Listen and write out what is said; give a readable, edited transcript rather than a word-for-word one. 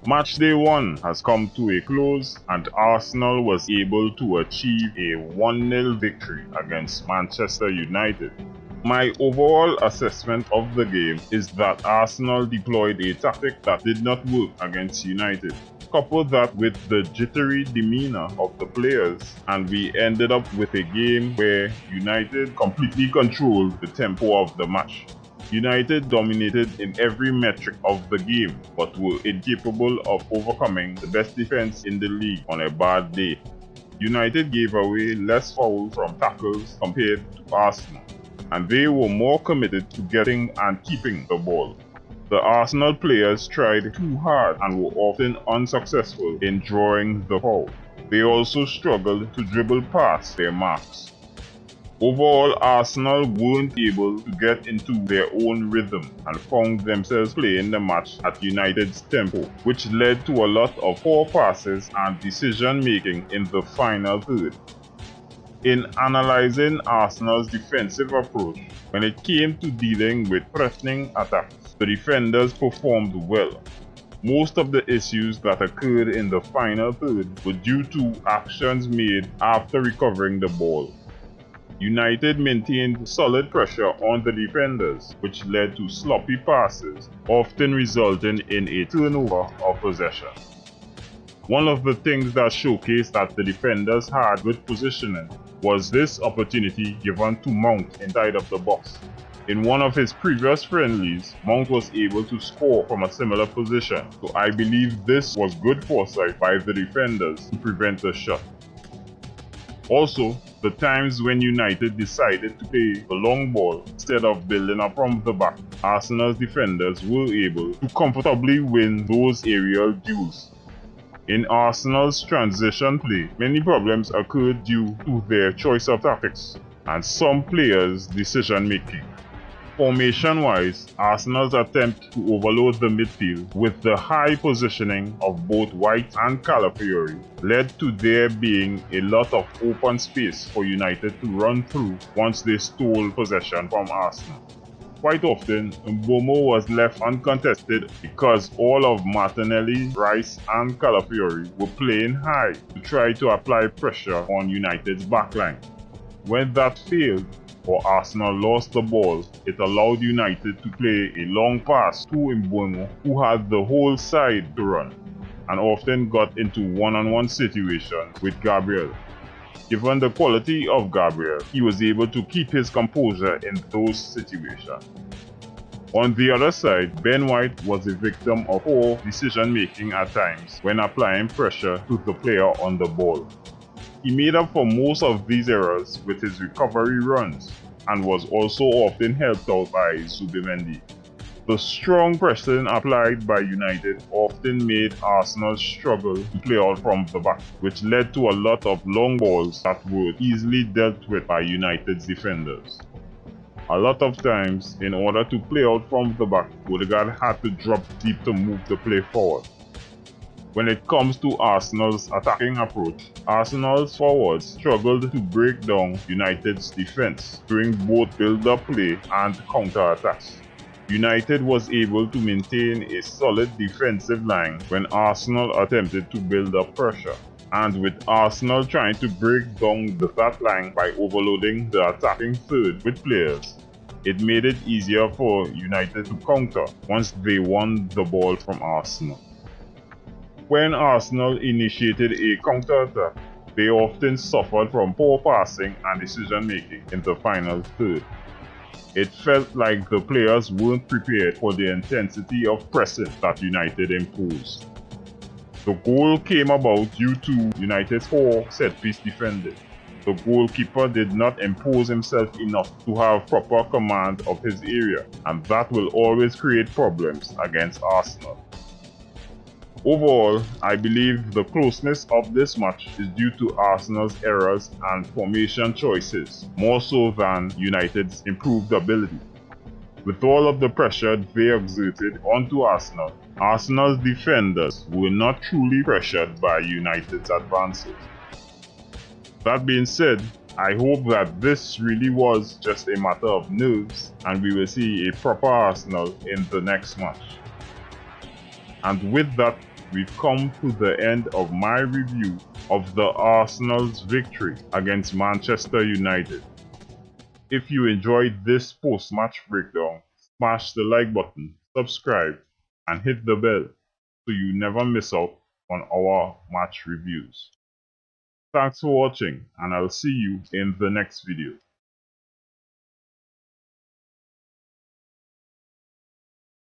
Matchday 1 has come to a close and Arsenal was able to achieve a 1-0 victory against Manchester United. My overall assessment of the game is that Arsenal deployed a tactic that did not work against United. Couple that with the jittery demeanor of the players and we ended up with a game where United completely controlled the tempo of the match. United dominated in every metric of the game but were incapable of overcoming the best defense in the league on a bad day. United gave away less fouls from tackles compared to Arsenal, and they were more committed to getting and keeping the ball. The Arsenal players tried too hard and were often unsuccessful in drawing the foul. They also struggled to dribble past their marks. Overall, Arsenal weren't able to get into their own rhythm and found themselves playing the match at United's tempo, which led to a lot of poor passes and decision-making in the final third. In analyzing Arsenal's defensive approach, when it came to dealing with threatening attacks, the defenders performed well. Most of the issues that occurred in the final third were due to actions made after recovering the ball. United maintained solid pressure on the defenders, which led to sloppy passes, often resulting in a turnover of possession. One of the things that showcased that the defenders had good positioning was this opportunity given to Mount inside of the box. In one of his previous friendlies, Mount was able to score from a similar position, so I believe this was good foresight by the defenders to prevent the shot. Also, the times when United decided to play the long ball instead of building up from the back, Arsenal's defenders were able to comfortably win those aerial duels. In Arsenal's transition play, many problems occurred due to their choice of tactics and some players' decision-making. Formation-wise, Arsenal's attempt to overload the midfield with the high positioning of both White and Calafiori led to there being a lot of open space for United to run through once they stole possession from Arsenal. Quite often, Mbeumo was left uncontested because all of Martinelli, Rice and Calafiori were playing high to try to apply pressure on United's backline. When that failed, or Arsenal lost the ball, it allowed United to play a long pass to Mbeumo, who had the whole side to run, and often got into one-on-one situations with Gabriel. Given the quality of Gabriel, he was able to keep his composure in those situations. On the other side, Ben White was a victim of poor decision-making at times when applying pressure to the player on the ball. He made up for most of these errors with his recovery runs and was also often helped out by Zubimendi. The strong pressing applied by United often made Arsenal struggle to play out from the back, which led to a lot of long balls that were easily dealt with by United's defenders. A lot of times, in order to play out from the back, Odegaard had to drop deep to move the play forward. When it comes to Arsenal's attacking approach, Arsenal's forwards struggled to break down United's defense during both build-up play and counter-attacks. United was able to maintain a solid defensive line when Arsenal attempted to build up pressure, and with Arsenal trying to break down that line by overloading the attacking third with players, it made it easier for United to counter once they won the ball from Arsenal. When Arsenal initiated a counter-attack, they often suffered from poor passing and decision-making in the final third. It felt like the players weren't prepared for the intensity of pressing that United imposed. The goal came about due to United's poor set-piece defending. The goalkeeper did not impose himself enough to have proper command of his area, and that will always create problems against Arsenal. Overall, I believe the closeness of this match is due to Arsenal's errors and formation choices, more so than United's improved ability. With all of the pressure they exerted onto Arsenal, Arsenal's defenders were not truly pressured by United's advances. That being said, I hope that this really was just a matter of nerves and we will see a proper Arsenal in the next match. And with that, we've come to the end of my review of the Arsenal's victory against Manchester United. If you enjoyed this post-match breakdown, smash the like button, subscribe, and hit the bell so you never miss out on our match reviews. Thanks for watching, and I'll see you in the next video.